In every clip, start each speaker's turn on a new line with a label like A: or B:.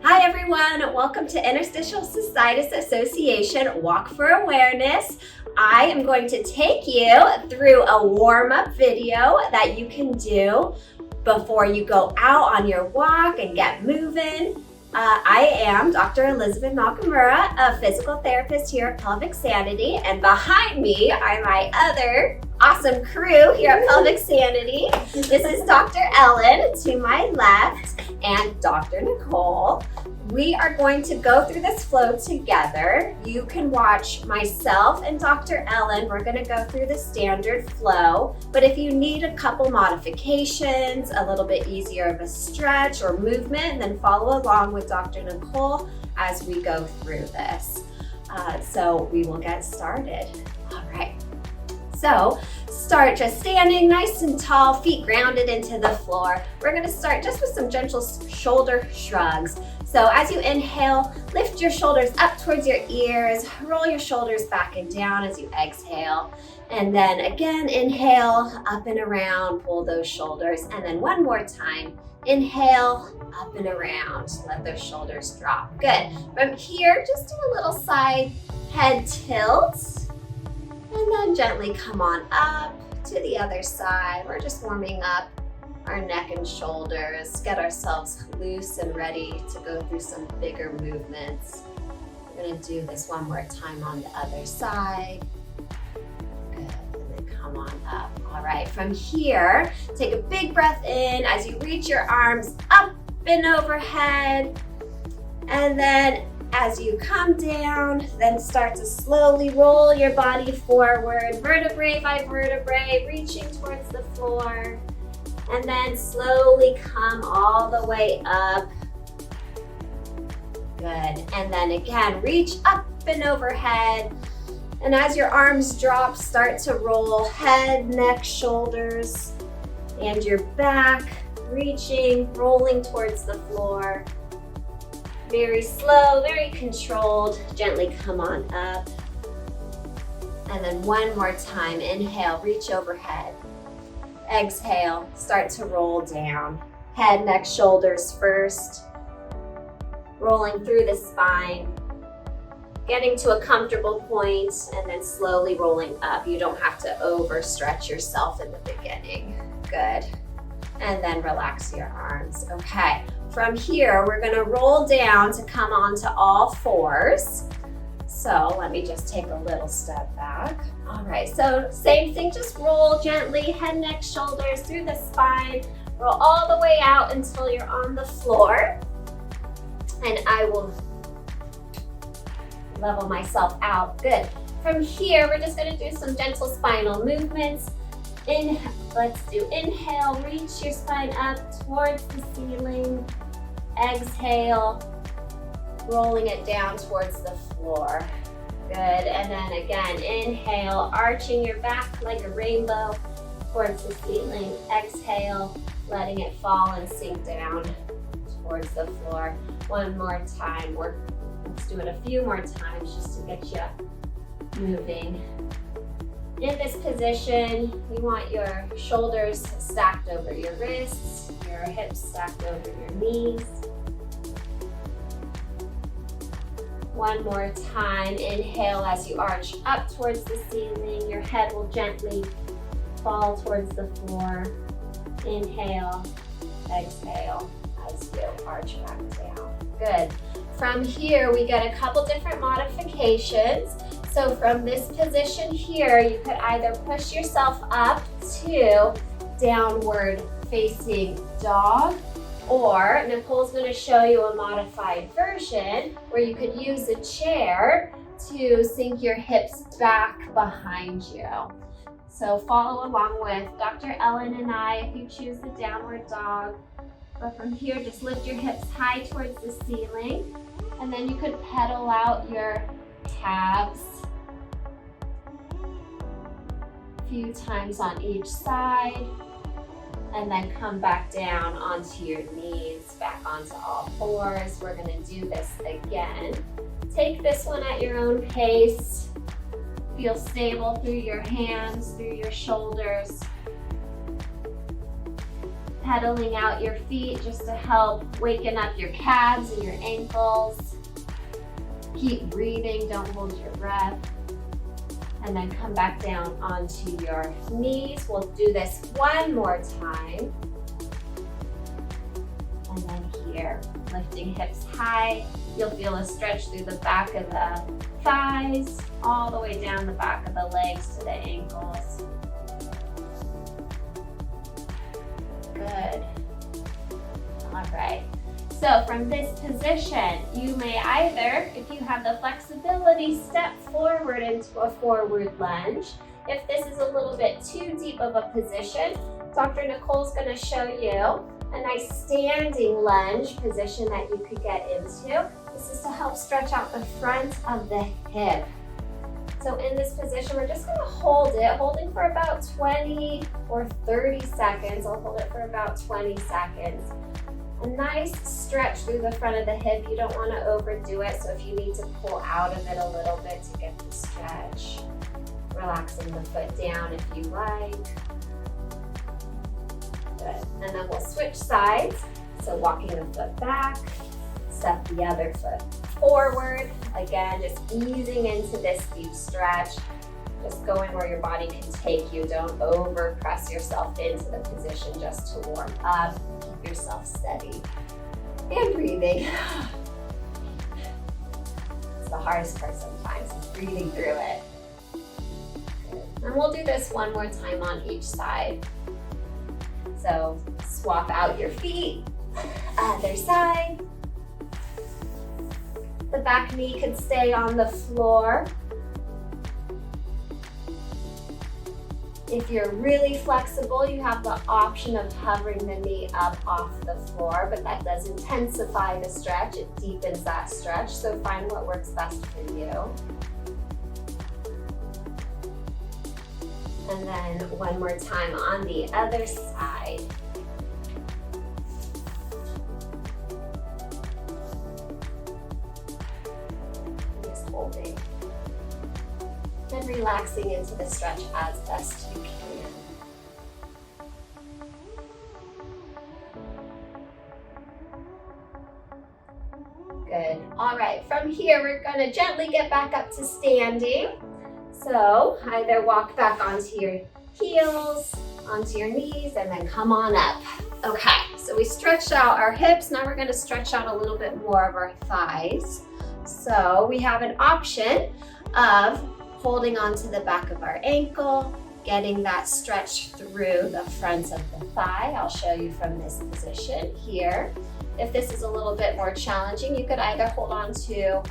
A: Hi everyone, welcome to Interstitial Cystitis Association Walk for Awareness. I am going to take you through a warm-up video that you can do before you go out on your walk and get moving. I am Dr. Elizabeth Nakamura, a physical therapist here at Pelvic Sanity, and behind me are my other awesome crew here at Pelvic Sanity. This is Dr. Ellen to my left and Dr. Nicole. We are going to go through this flow together. You can watch myself and Dr. Ellen. We're going to go through the standard flow, but if you need a couple modifications, a little bit easier of a stretch or movement, then follow along with Dr. Nicole as we go through this. So we will get started. All right. So start just standing nice and tall, feet grounded into the floor. We're going to start just with some gentle shoulder shrugs. So as you inhale, lift your shoulders up towards your ears, roll your shoulders back and down as you exhale. And then again, inhale, up and around, pull those shoulders. And then one more time, inhale, up and around, let those shoulders drop. Good. From here, just do a little side head tilt. And then gently come on up to the other side. We're just warming up our neck and shoulders, get ourselves loose and ready to go through some bigger movements. We're gonna do this one more time on the other side. Good, and then come on up. All right, from here, take a big breath in as you reach your arms up and overhead. And then as you come down, then start to slowly roll your body forward, vertebrae by vertebrae, reaching towards the floor. And then slowly come all the way up. Good. And then again, reach up and overhead. And as your arms drop, start to roll head, neck, shoulders, and your back, reaching, rolling towards the floor. Very slow, very controlled. Gently come on up. And then one more time, inhale, reach overhead. Exhale, start to roll down. Head, neck, shoulders first. Rolling through the spine. Getting to a comfortable point and then slowly rolling up. You don't have to overstretch yourself in the beginning. Good. And then relax your arms. Okay, from here, we're gonna roll down to come onto all fours. So let me just take a little step back. All right, so same thing, just roll gently, head, neck, shoulders through the spine. Roll all the way out until you're on the floor. And I will level myself out. Good. From here, we're just gonna do some gentle spinal movements. Let's do inhale, reach your spine up towards the ceiling. Exhale, rolling it down towards the floor. Good, and then again, inhale, arching your back like a rainbow towards the ceiling. Exhale, letting it fall and sink down towards the floor. One more time, let's do it a few more times just to get you moving. In this position, you want your shoulders stacked over your wrists, your hips stacked over your knees. One more time, inhale as you arch up towards the ceiling. Your head will gently fall towards the floor. Inhale, exhale as you arch back down. Good. From here, we get a couple different modifications. So from this position here, you could either push yourself up to downward facing dog, or Nicole's going to show you a modified version where you could use a chair to sink your hips back behind you. So follow along with Dr. Ellen and I if you choose the downward dog. But from here, just lift your hips high towards the ceiling, and then you could pedal out your calves a few times on each side, and then come back down onto your knees, back onto all fours. We're gonna do this again. Take this one at your own pace. Feel stable through your hands, through your shoulders. pedaling out your feet just to help waken up your calves and your ankles. Keep breathing, don't hold your breath. And then come back down onto your knees. We'll do this one more time. And then here, lifting hips high. You'll feel a stretch through the back of the thighs, all the way down the back of the legs to the ankles. Good. All right. So from this position, you may either, if you have the flexibility, step forward into a forward lunge. If this is a little bit too deep of a position, Dr. Nicole's going to show you a nice standing lunge position that you could get into. This is to help stretch out the front of the hip. So in this position, we're just going to hold it, holding for about 20 or 30 seconds. I'll hold it for about 20 seconds. A nice stretch through the front of the hip. You don't want to overdo it, so if you need to pull out of it a little bit to get the stretch. Relaxing the foot down if you like. Good. And then we'll switch sides. So walking the foot back, step the other foot forward. Again, just easing into this deep stretch. Just going where your body can take you. Don't over press yourself into the position just to warm up. Keep yourself steady. And breathing. It's the hardest part sometimes, is breathing through it. Good. And we'll do this one more time on each side. So swap out your feet, other side. The back knee could stay on the floor. If you're really flexible, you have the option of hovering the knee up off the floor, but that does intensify the stretch. It deepens that stretch, so find what works best for you. And then one more time on the other side. Just holding. And relaxing into the stretch as best you can. Good. All right, from here, we're gonna gently get back up to standing. So either walk back onto your heels, onto your knees, and then come on up. Okay, so we stretched out our hips. Now we're gonna stretch out a little bit more of our thighs. So we have an option of holding onto the back of our ankle, getting that stretch through the front of the thigh. I'll show you from this position here. If this is a little bit more challenging, you could either hold on to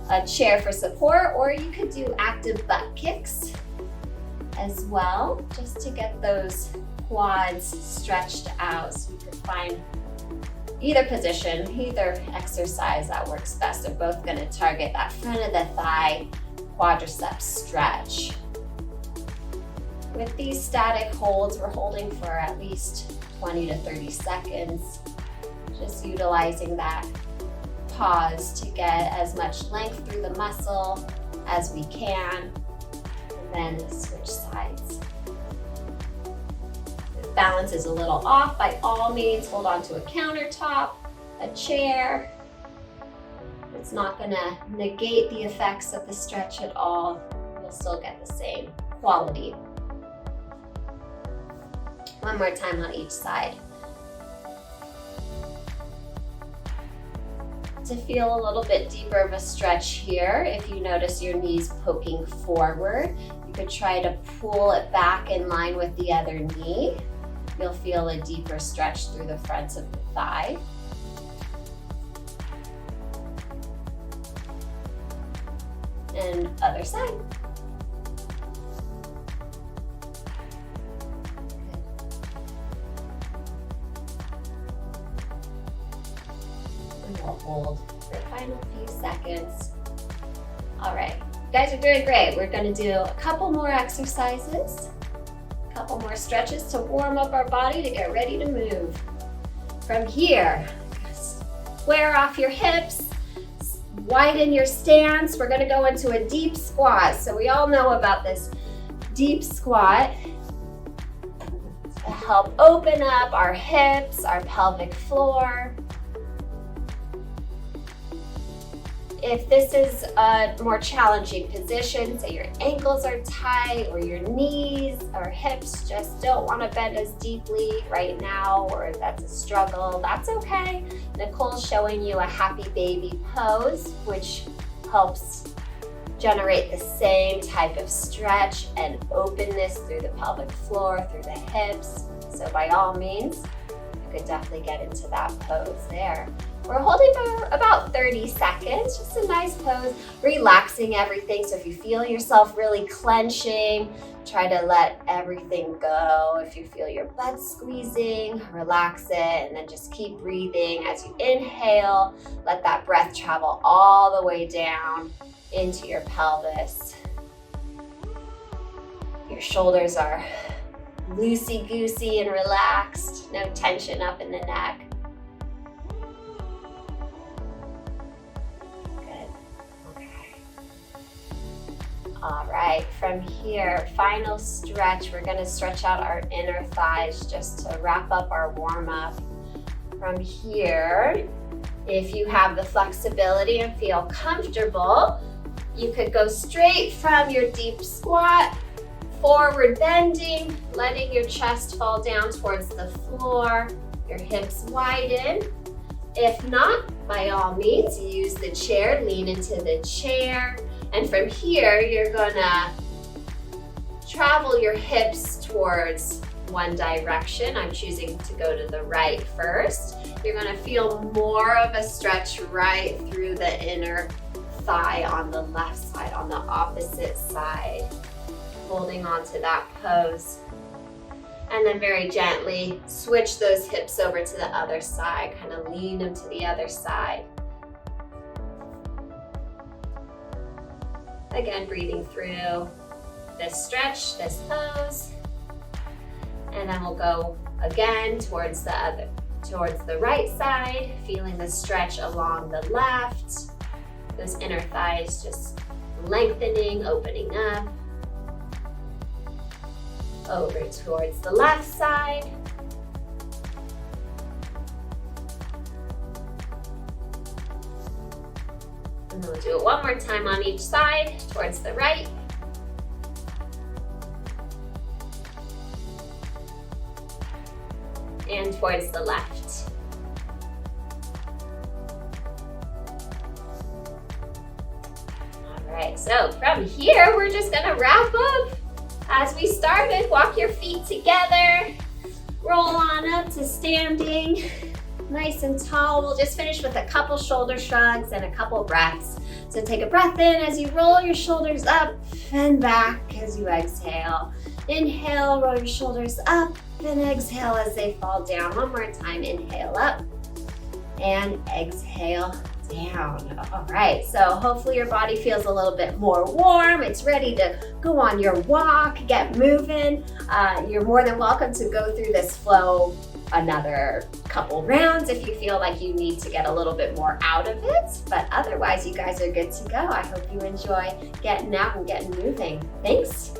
A: a chair for support, or you could do active butt kicks as well, just to get those quads stretched out. So you could find either position, either exercise that works best. They're both gonna target that front of the thigh quadriceps stretch. With these static holds, we're holding for at least 20 to 30 seconds, just utilizing that pause to get as much length through the muscle as we can, and then switch sides. If balance is a little off, by all means, hold on to a countertop, a chair. It's not gonna negate the effects of the stretch at all. You'll still get the same quality. One more time on each side. To feel a little bit deeper of a stretch here, if you notice your knees poking forward, you could try to pull it back in line with the other knee. You'll feel a deeper stretch through the front of the thigh. And other side. And we'll hold for the final few seconds. All right, you guys are doing great. We're gonna do a couple more exercises, a couple more stretches to warm up our body to get ready to move. From here, square off your hips, widen your stance. We're gonna go into a deep squat. So we all know about this deep squat. help open up our hips, our pelvic floor. If this is a more challenging position, say your ankles are tight or your knees or hips just don't want to bend as deeply right now, or that's a struggle, that's okay. Nicole's showing you a happy baby pose, which helps generate the same type of stretch and openness through the pelvic floor, through the hips. So by all means, you could definitely get into that pose there. We're holding for about 30 seconds, just a nice pose, relaxing everything. So if you feel yourself really clenching, try to let everything go. If you feel your butt squeezing, relax it, and then just keep breathing. As you inhale, let that breath travel all the way down into your pelvis. Your shoulders are loosey-goosey and relaxed, no tension up in the neck. All right, from here, final stretch. We're gonna stretch out our inner thighs just to wrap up our warm-up. From here, if you have the flexibility and feel comfortable, you could go straight from your deep squat, forward bending, letting your chest fall down towards the floor, your hips widen. If not, by all means, use the chair, lean into the chair. And from here, you're gonna travel your hips towards one direction. I'm choosing to go to the right first. You're gonna feel more of a stretch right through the inner thigh on the left side, on the opposite side, holding on to that pose. And then very gently switch those hips over to the other side, kind of lean them to the other side. Again, breathing through this stretch, this pose. And then we'll go again towards the right side, feeling the stretch along the left. Those inner thighs just lengthening, opening up. Over towards the left side. And we'll do it one more time on each side, towards the right. And towards the left. All right, so from here, we're just gonna wrap up. As we started, walk your feet together, roll on up to standing, nice and tall. We'll just finish with a couple shoulder shrugs and a couple breaths. So take a breath in as you roll your shoulders up and back as you exhale. Inhale, roll your shoulders up, and exhale as they fall down. One more time, inhale up and exhale down. All right, so hopefully your body feels a little bit more warm. It's ready to go on your walk, get moving. You're more than welcome to go through this flow another couple rounds if you feel like you need to get a little bit more out of it. But otherwise, you guys are good to go. I hope you enjoy getting out and getting moving. Thanks.